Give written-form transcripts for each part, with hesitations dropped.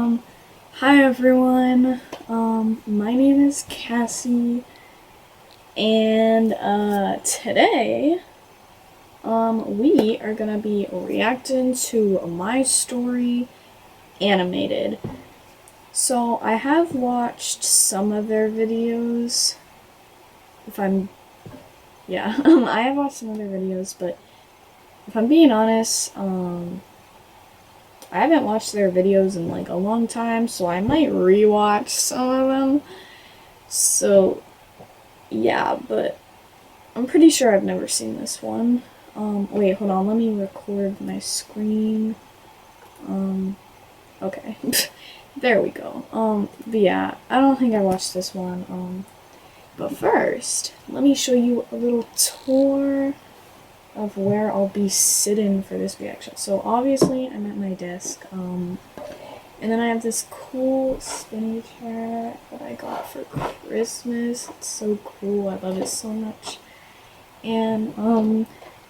Hi everyone. My name is Cassie, and today, we are gonna be reacting to my story animated. So I have watched some of their videos. I have watched some of their videos, but if I'm being honest, I haven't watched their videos in like a long time, so I might rewatch some of them. So, yeah, but I'm pretty sure I've never seen this one. Wait, hold on, let me record my screen. Okay. There we go. But yeah, I don't think I watched this one. But first, let me show you a little tour of where I'll be sitting for this reaction. So obviously I'm at my desk, and then I have this cool spinny chair that I got for Christmas. It's so cool, I love it so much. And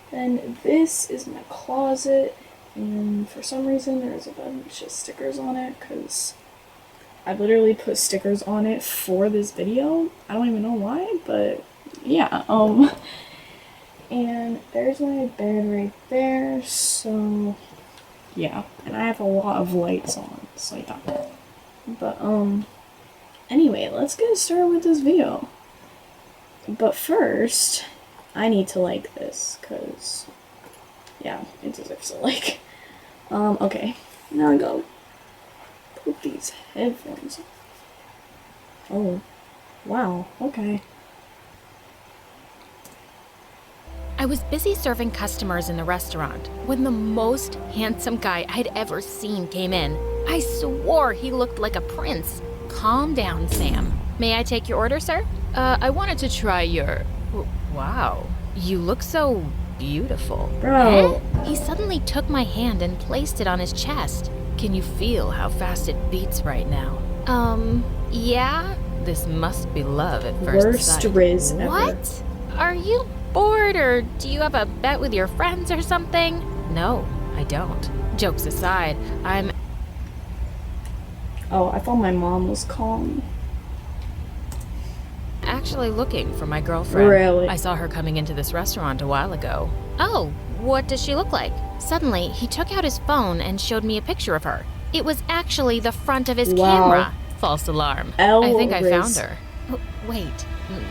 then this is my closet, and for some reason there's a bunch of stickers on it, because I literally put stickers on it for this video. I don't even know why, but yeah. And there's my bed right there, so yeah, and I have a lot of lights on, so yeah. But anyway, let's get started with this video. But first, I need to like this, cause yeah, it deserves a like. Okay, now I go put these headphones on. Oh, wow, okay. I was busy serving customers in the restaurant when the most handsome guy I'd ever seen came in. I swore he looked like a prince. Calm down, Sam. May I take your order, sir? I wanted to try your... Wow, you look so beautiful. Bro. He suddenly took my hand and placed it on his chest. Can you feel how fast it beats right now? Yeah? This must be love at first sight. Worst riz ever. What? Are you bored, or do you have a bet with your friends or something? No, I don't. Jokes aside, I'm... Oh, I thought my mom was calling me. Actually looking for my girlfriend. Really? I saw her coming into this restaurant a while ago. Oh, what does she look like? Suddenly, he took out his phone and showed me a picture of her. It was actually the front of his camera. False alarm. I think I found her. Wait,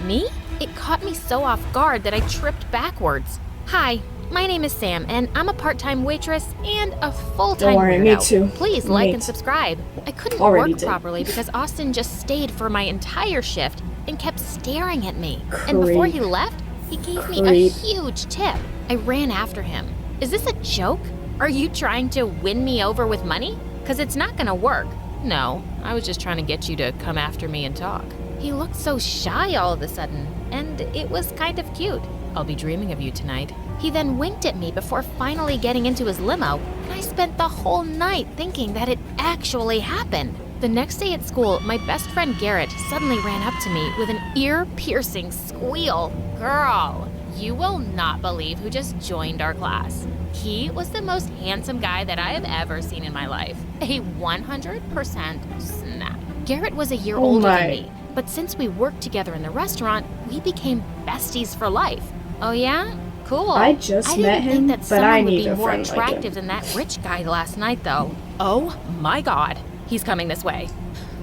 me? It caught me so off guard that I tripped backwards. Hi, my name is Sam, and I'm a part-time waitress and a full-time weirdo. Me too. Please like and subscribe. I couldn't work properly because Austin just stayed for my entire shift and kept staring at me. And before he left, he gave me a huge tip. I ran after him. Is this a joke? Are you trying to win me over with money? Because it's not gonna work. No, I was just trying to get you to come after me and talk. He looked so shy all of a sudden, and it was kind of cute. I'll be dreaming of you tonight. He then winked at me before finally getting into his limo, and I spent the whole night thinking that it actually happened. The next day at school, my best friend Garrett suddenly ran up to me with an ear-piercing squeal. Girl, you will not believe who just joined our class. He was the most handsome guy that I have ever seen in my life. A 100% snap. Garrett was a year older than me, but since we worked together in the restaurant, we became besties for life. Oh yeah? Cool. I just met him, that but I need would be a more friend attractive like him. than that rich guy last night, though. Oh my God, he's coming this way.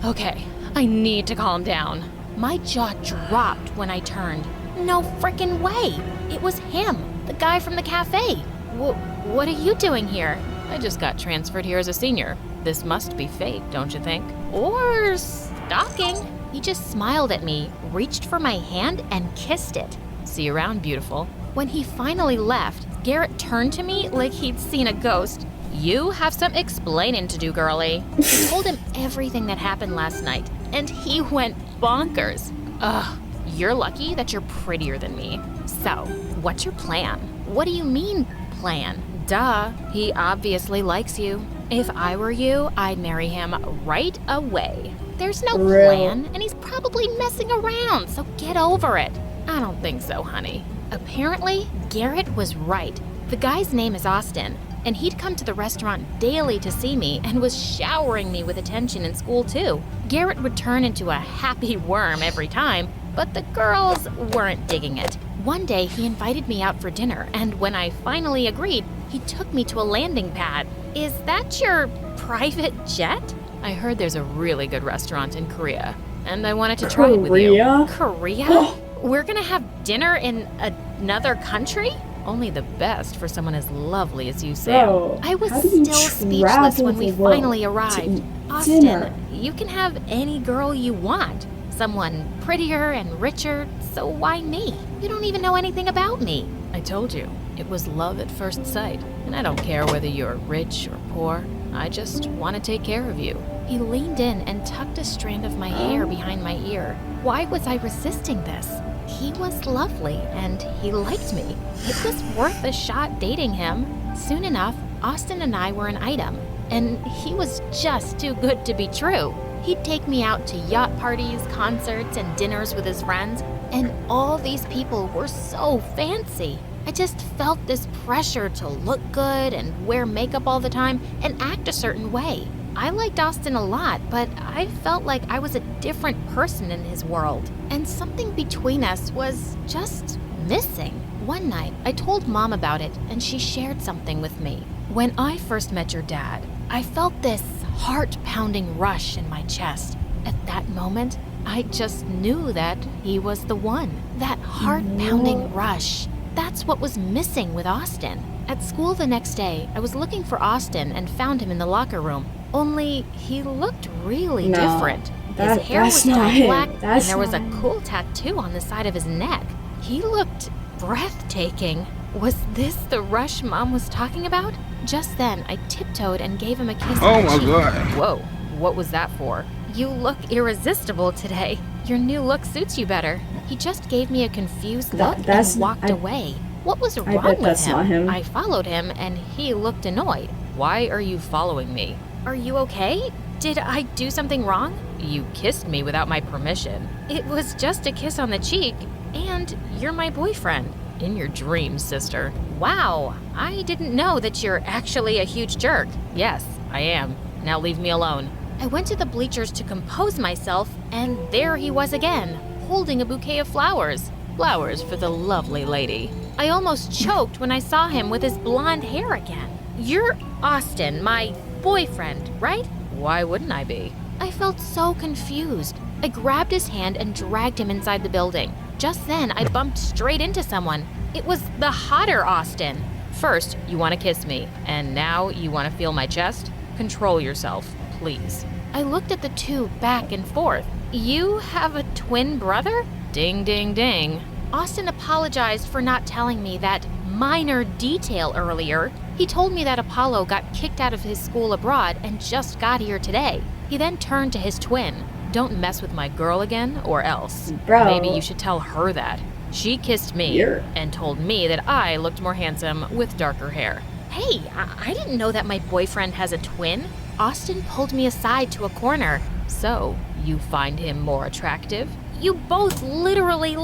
Okay, I need to calm down. My jaw dropped when I turned. No frickin' way! It was him, the guy from the cafe. What are you doing here? I just got transferred here as a senior. This must be fake, don't you think? Or stalking. He just smiled at me, reached for my hand, and kissed it. See you around, beautiful. When he finally left, Garrett turned to me like he'd seen a ghost. You have some explaining to do, girlie. I told him everything that happened last night, and he went bonkers. Ugh, you're lucky that you're prettier than me. So, what's your plan? What do you mean, plan? Duh, he obviously likes you. If I were you, I'd marry him right away. There's no plan, and he's probably messing around, so get over it. I don't think so, honey. Apparently, Garrett was right. The guy's name is Austin, and he'd come to the restaurant daily to see me and was showering me with attention in school too. Garrett would turn into a happy worm every time, but the girls weren't digging it. One day, he invited me out for dinner, and when I finally agreed, he took me to a landing pad. Is that your private jet? I heard there's a really good restaurant in Korea, and I wanted to try it with you. Korea? We're gonna have dinner in another country? Only the best for someone as lovely as you, Sam. Bro, I was still speechless when we finally arrived. Austin, you can have any girl you want. Someone prettier and richer, so why me? You don't even know anything about me. I told you, it was love at first sight. And I don't care whether you're rich or poor. I just want to take care of you. He leaned in and tucked a strand of my hair behind my ear. Why was I resisting this? He was lovely and he liked me. It was worth a shot dating him. Soon enough, Austin and I were an item, and he was just too good to be true. He'd take me out to yacht parties, concerts, and dinners with his friends, and all these people were so fancy. I just felt this pressure to look good and wear makeup all the time and act a certain way. I liked Austin a lot, but I felt like I was a different person in his world, and something between us was just missing. One night, I told Mom about it, and she shared something with me. When I first met your dad, I felt this heart-pounding rush in my chest. At that moment, I just knew that he was the one. That heart-pounding rush. That's what was missing with Austin. At school the next day, I was looking for Austin and found him in the locker room. Only he looked really different. His hair was dyed black, and there was a cool tattoo on the side of his neck. He looked breathtaking. Was this the rush Mom was talking about? Just then, I tiptoed and gave him a kiss on the cheek. God. Whoa, what was that for? You look irresistible today. Your new look suits you better. He just gave me a confused look and walked away. What was wrong with him? Not him. I followed him and he looked annoyed. Why are you following me? Are you okay? Did I do something wrong? You kissed me without my permission. It was just a kiss on the cheek, and you're my boyfriend. In your dreams, sister. Wow, I didn't know that you're actually a huge jerk. Yes, I am. Now leave me alone. I went to the bleachers to compose myself, and there he was again, holding a bouquet of flowers. Flowers for the lovely lady. I almost choked when I saw him with his blonde hair again. You're Austin, my boyfriend, right? Why wouldn't I be? I felt so confused. I grabbed his hand and dragged him inside the building. Just then, I bumped straight into someone. It was the hotter Austin. First, you want to kiss me, and now you want to feel my chest? Control yourself, please. I looked at the two back and forth. You have a twin brother? Ding, ding, ding. Austin apologized for not telling me that minor detail earlier. He told me that Apollo got kicked out of his school abroad and just got here today. He then turned to his twin. Don't mess with my girl again, or else. Bro. Maybe you should tell her that. She kissed me and told me that I looked more handsome with darker hair. Hey, I didn't know that my boyfriend has a twin. Austin pulled me aside to a corner. So, you find him more attractive? You both literally...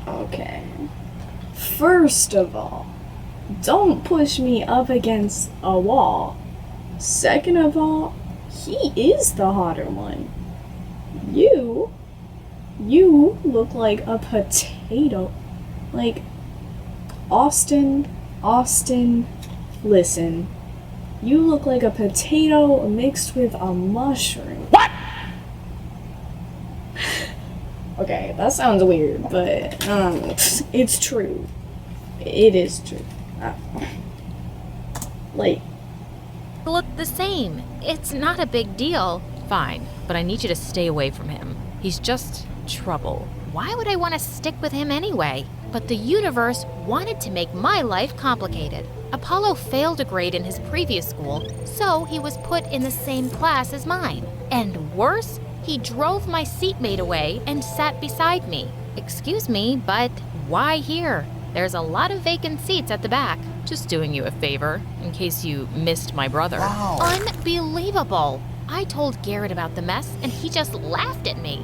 Okay. First of all, don't push me up against a wall. Second of all, he is the hotter one. You look like a potato. Like, Austin, listen. You look like a potato mixed with a mushroom. What? Okay, that sounds weird, but it's true. It is true. Like, look the same. It's not a big deal. Fine, but I need you to stay away from him. He's just trouble. Why would I want to stick with him anyway? But the universe wanted to make my life complicated. Apollo failed a grade in his previous school, so he was put in the same class as mine. And worse, he drove my seatmate away and sat beside me. Excuse me, but why here? There's a lot of vacant seats at the back. Just doing you a favor, in case you missed my brother. Wow. Unbelievable! I told Garrett about the mess, and he just laughed at me.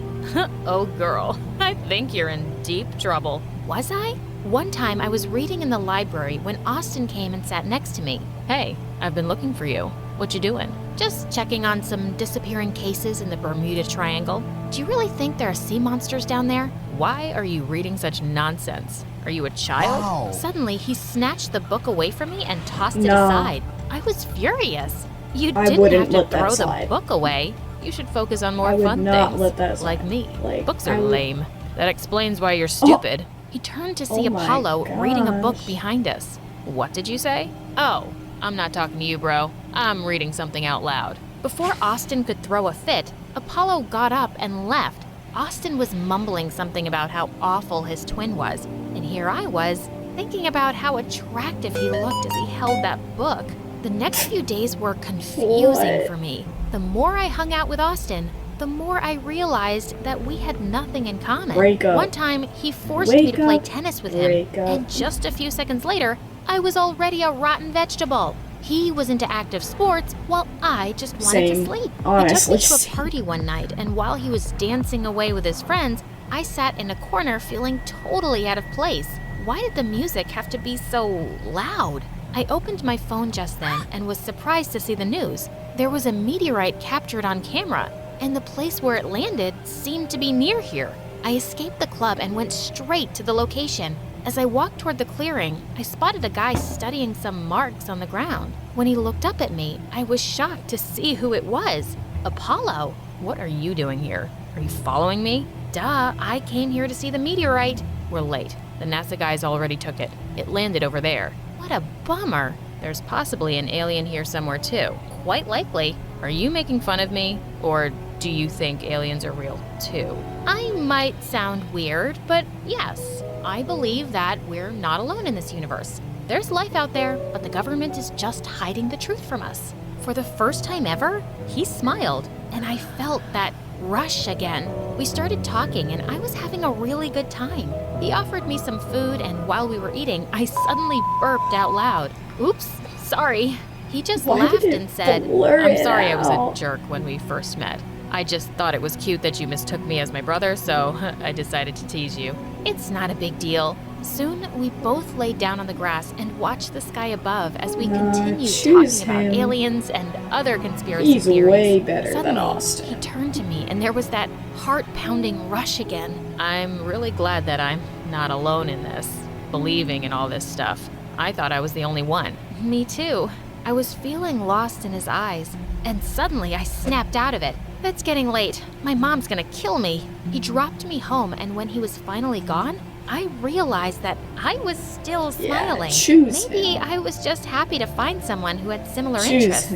Oh, girl, I think you're in deep trouble. Was I? One time I was reading in the library when Austin came and sat next to me. Hey, I've been looking for you. What you doing? Just checking on some disappearing cases in the Bermuda Triangle. Do you really think there are sea monsters down there? Why are you reading such nonsense? Are you a child? Wow. Suddenly, he snatched the book away from me and tossed it aside. I was furious. You didn't have to throw the book away. You should focus on more fun things, like me. Books are lame. That explains why you're stupid. He turned to see Apollo reading a book behind us. What did you say? Oh, I'm not talking to you, bro. I'm reading something out loud. Before Austin could throw a fit, Apollo got up and left. Austin was mumbling something about how awful his twin was, and here I was, thinking about how attractive he looked as he held that book. The next few days were confusing for me. The more I hung out with Austin, the more I realized that we had nothing in common. One time, he forced me to play tennis with him, and just a few seconds later, I was already a rotten vegetable. He was into active sports, while I just wanted to sleep. He took me to a party one night, and while he was dancing away with his friends, I sat in a corner feeling totally out of place. Why did the music have to be so loud? I opened my phone just then and was surprised to see the news. There was a meteorite captured on camera, and the place where it landed seemed to be near here. I escaped the club and went straight to the location. As I walked toward the clearing, I spotted a guy studying some marks on the ground. When he looked up at me, I was shocked to see who it was. Apollo. What are you doing here? Are you following me? Duh, I came here to see the meteorite. We're late. The NASA guys already took it. It landed over there. What a bummer. There's possibly an alien here somewhere too. Quite likely. Are you making fun of me? Or do you think aliens are real too? I might sound weird, but yes, I believe that we're not alone in this universe. There's life out there, but the government is just hiding the truth from us. For the first time ever, he smiled, and I felt that rush again. We started talking, and I was having a really good time. He offered me some food, and while we were eating, I suddenly burped out loud. Oops, sorry. He just laughed and said, I'm sorry I was a jerk when we first met. I just thought it was cute that you mistook me as my brother, so I decided to tease you. It's not a big deal. Soon, we both laid down on the grass and watched the sky above as we continued talking about aliens and other conspiracy theories. He's way better Suddenly, than Austin. He turned to me, and there was that heart-pounding rush again. I'm really glad that I'm not alone in this, believing in all this stuff. I thought I was the only one. Me too. I was feeling lost in his eyes, and suddenly I snapped out of it. It's getting late. My mom's gonna kill me. He dropped me home, and when he was finally gone, I realized that I was still smiling. Maybe I was just happy to find someone who had similar interests.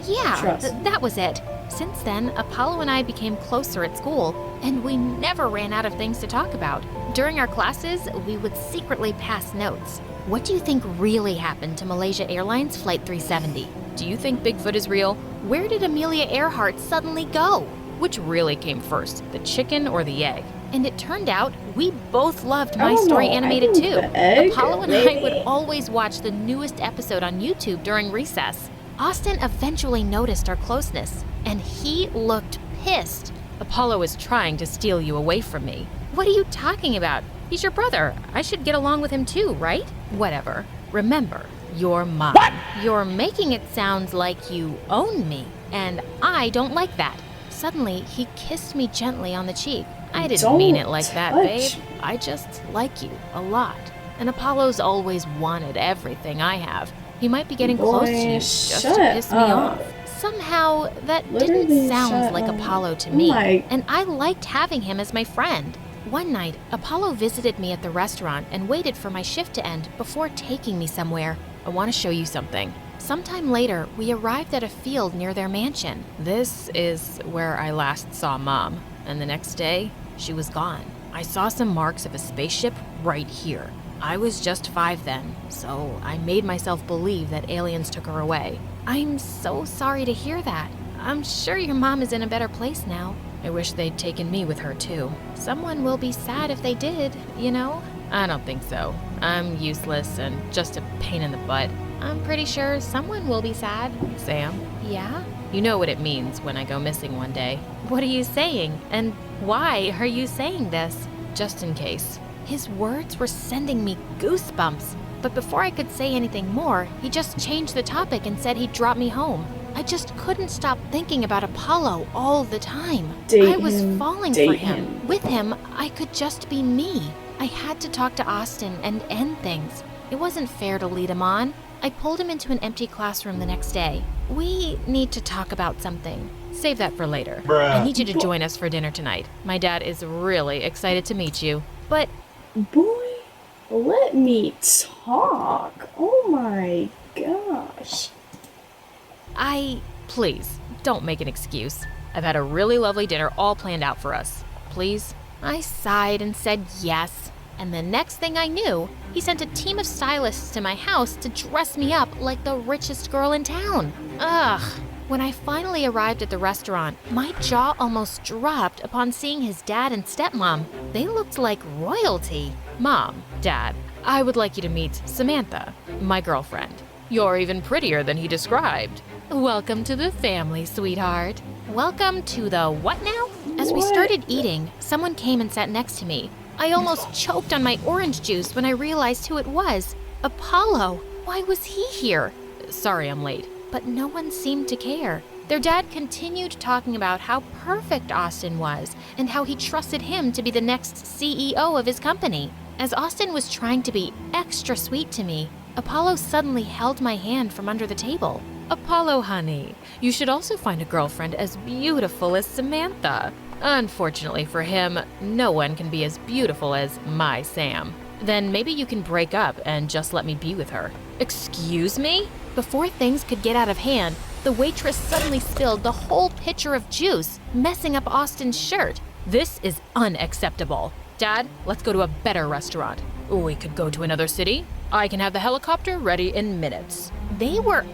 Yeah, that was it. Since then, Apollo and I became closer at school, and we never ran out of things to talk about. During our classes, we would secretly pass notes. What do you think really happened to Malaysia Airlines Flight 370? Do you think Bigfoot is real? Where did Amelia Earhart suddenly go? Which really came first, the chicken or the egg? And it turned out we both loved My Story Animated too. Apollo and I would always watch the newest episode on YouTube during recess. Austin eventually noticed our closeness, and he looked pissed. Apollo is trying to steal you away from me. What are you talking about? He's your brother. I should get along with him too, right? Whatever. Remember, you're mine. What? You're making it sound like you own me, and I don't like that. Suddenly, he kissed me gently on the cheek. I didn't mean it like that, babe. I just like you a lot. And Apollo's always wanted everything I have. He might be getting close to you just to piss me off. Somehow, that didn't sound like Apollo to me, and I liked having him as my friend. One night, Apollo visited me at the restaurant and waited for my shift to end before taking me somewhere. I want to show you something. Sometime later, we arrived at a field near their mansion. This is where I last saw Mom, and the next day, she was gone. I saw some marks of a spaceship right here. I was just 5 then, so I made myself believe that aliens took her away. I'm so sorry to hear that. I'm sure your mom is in a better place now. I wish they'd taken me with her too. Someone will be sad if they did, you know? I don't think so. I'm useless and just a pain in the butt. I'm pretty sure someone will be sad. Sam? Yeah? You know what it means when I go missing one day. What are you saying? And why are you saying this? Just in case. His words were sending me goosebumps. But before I could say anything more, he just changed the topic and said he'd drop me home. I just couldn't stop thinking about Apollo all the time. I was falling for him. With him, I could just be me. I had to talk to Austin and end things. It wasn't fair to lead him on. I pulled him into an empty classroom the next day. We need to talk about something. Save that for later. I need you to join us for dinner tonight. My dad is really excited to meet you. But... Boy, let me talk. Oh my gosh. Please, don't make an excuse. I've had a really lovely dinner all planned out for us. Please? I sighed and said yes. And the next thing I knew, he sent a team of stylists to my house to dress me up like the richest girl in town. Ugh. When I finally arrived at the restaurant, my jaw almost dropped upon seeing his dad and stepmom. They looked like royalty. Mom, Dad, I would like you to meet Samantha, my girlfriend. You're even prettier than he described. Welcome to the family, sweetheart. Welcome to the what now? As we started eating, someone came and sat next to me. I almost choked on my orange juice when I realized who it was. Apollo. Why was he here? Sorry I'm late. But no one seemed to care. Their dad continued talking about how perfect Austin was and how he trusted him to be the next CEO of his company. As Austin was trying to be extra sweet to me, Apollo suddenly held my hand from under the table. Apollo, honey, you should also find a girlfriend as beautiful as Samantha. Unfortunately for him, no one can be as beautiful as my Sam. Then maybe you can break up and just let me be with her. Excuse me? Before things could get out of hand, the waitress suddenly spilled the whole pitcher of juice, messing up Austin's shirt. This is unacceptable. Dad, let's go to a better restaurant. We could go to another city. I can have the helicopter ready in minutes. They were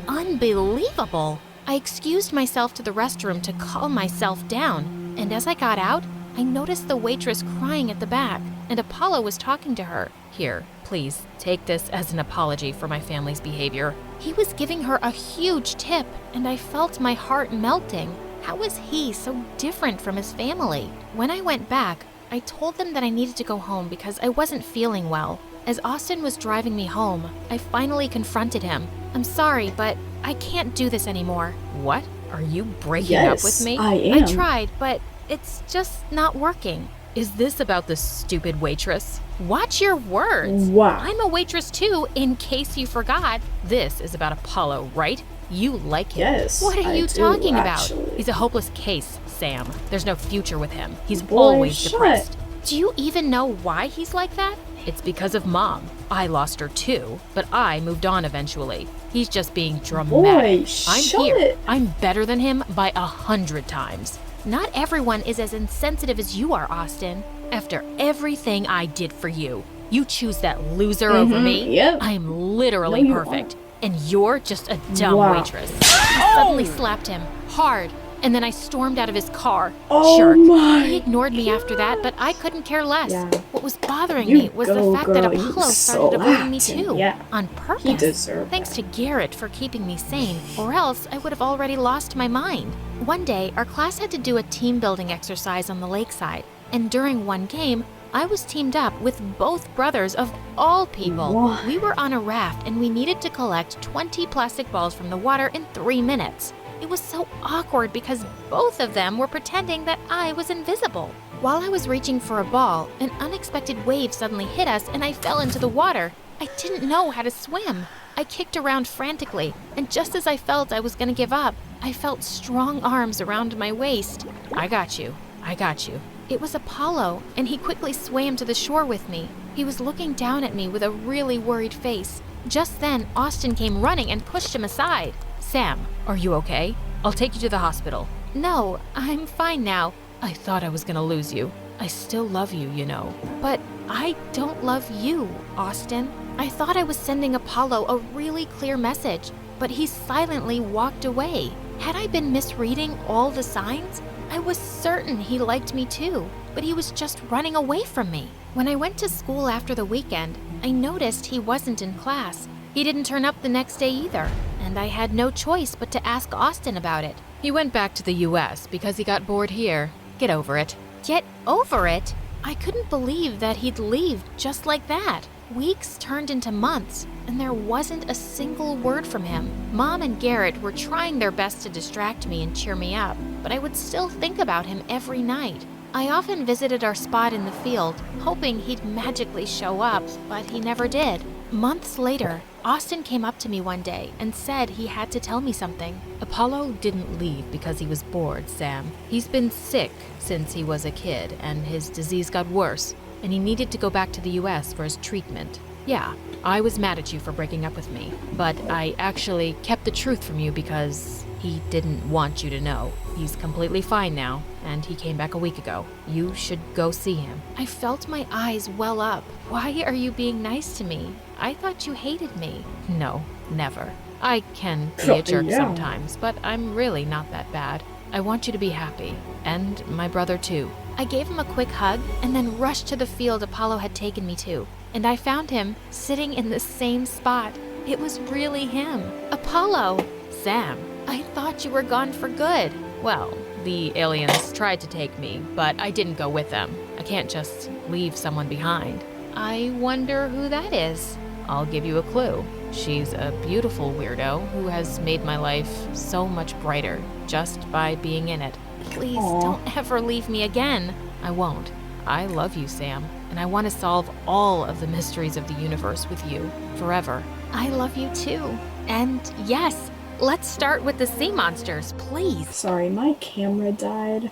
unbelievable. I excused myself to the restroom to calm myself down, and as I got out, I noticed the waitress crying at the back, and Apollo was talking to her. Here, please, take this as an apology for my family's behavior. He was giving her a huge tip, and I felt my heart melting. How was he so different from his family? When I went back, I told them that I needed to go home because I wasn't feeling well. As Austin was driving me home, I finally confronted him. I'm sorry, but I can't do this anymore. What? Are you breaking up with me? I am. I tried, but it's just not working. Is this about the stupid waitress? Watch your words. Wow. I'm a waitress too, in case you forgot. This is about Apollo, right? You like him. Yes, What are you I talking do, about? actually. He's a hopeless case, Sam. There's no future with him. He's Boy, always shut. depressed. Do you even know why he's like that? It's because of Mom. I lost her too, but I moved on eventually. He's just being dramatic. Boy, I'm shut here. it. I'm better than him by 100 times. Not everyone is as insensitive as you are, Austin. After everything I did for you, you choose that loser over me? Yep. I am literally No, you perfect. And you're just a dumb Wow. waitress. I suddenly slapped him, hard, and then I stormed out of his car. Oh Jerk. my He ignored me after that, but I couldn't care less. Yeah. What was bothering You me was the go, fact girl. that You Apollo started avoiding me slapped him. too. Yeah. On purpose. He deserved Thanks that. to Garrett for keeping me sane, or else I would have already lost my mind. One day, our class had to do a team building exercise on the lakeside, and during one game, I was teamed up with both brothers of all people. What? We were on a raft and we needed to collect 20 plastic balls from the water in 3 minutes. It was so awkward because both of them were pretending that I was invisible. While I was reaching for a ball, an unexpected wave suddenly hit us and I fell into the water. I didn't know how to swim. I kicked around frantically, and just as I felt I was gonna give up, I felt strong arms around my waist. I got you. I got you. It was Apollo, and he quickly swam to the shore with me. He was looking down at me with a really worried face. Just then, Austin came running and pushed him aside. Sam, are you okay? I'll take you to the hospital. No, I'm fine now. I thought I was gonna lose you. I still love you, you know. But I don't love you, Austin. I thought I was sending Apollo a really clear message, but he silently walked away. Had I been misreading all the signs? I was certain he liked me too, but he was just running away from me. When I went to school after the weekend, I noticed he wasn't in class. He didn't turn up the next day either, and I had no choice but to ask Austin about it. He went back to the US because he got bored here. Get over it. Get over it? I couldn't believe that he'd leave just like that. Weeks turned into months, and there wasn't a single word from him. Mom and Garrett were trying their best to distract me and cheer me up, but I would still think about him every night. I often visited our spot in the field, hoping he'd magically show up, but he never did. Months later, Austin came up to me one day and said he had to tell me something. Apollo didn't leave because he was bored, Sam. He's been sick since he was a kid, and his disease got worse, and he needed to go back to the US for his treatment. Yeah, I was mad at you for breaking up with me, but I actually kept the truth from you because he didn't want you to know. He's completely fine now, and he came back a week ago. You should go see him. I felt my eyes well up. Why are you being nice to me? I thought you hated me. No, never. I can be a jerk sometimes, but I'm really not that bad. I want you to be happy, and my brother too. I gave him a quick hug and then rushed to the field Apollo had taken me to, and I found him sitting in the same spot. It was really him. Apollo! Sam. I thought you were gone for good. Well, the aliens tried to take me, but I didn't go with them. I can't just leave someone behind. I wonder who that is. I'll give you a clue. She's a beautiful weirdo who has made my life so much brighter just by being in it. Please don't ever leave me again. I won't. I love you, Sam, and I want to solve all of the mysteries of the universe with you forever. I love you too. And yes, let's start with the sea monsters, please. Sorry, my camera died,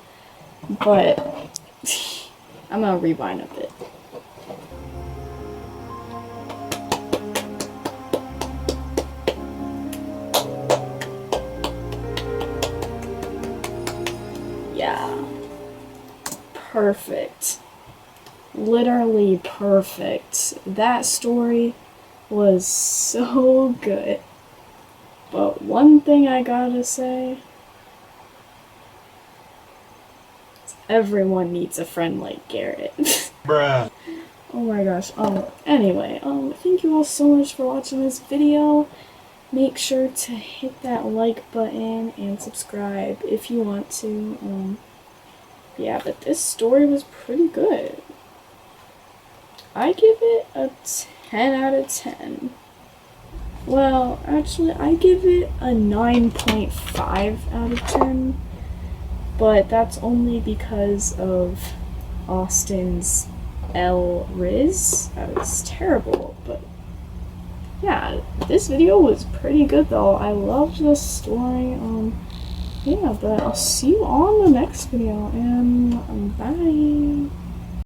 but I'm gonna rewind a bit. Yeah. Perfect. Literally perfect. That story was so good. But one thing I gotta say, everyone needs a friend like Garrett. Bruh. Oh my gosh. Anyway, thank you all so much for watching this video. Make sure to hit that like button and subscribe if you want to. Yeah, but this story was pretty good. I give it a 10 out of 10. Well, actually, I give it a 9.5 out of 10. But that's only because of Austin's L. Riz. That was terrible, but yeah, this video was pretty good though. I loved the story. Yeah, but I'll see you on the next video, and bye.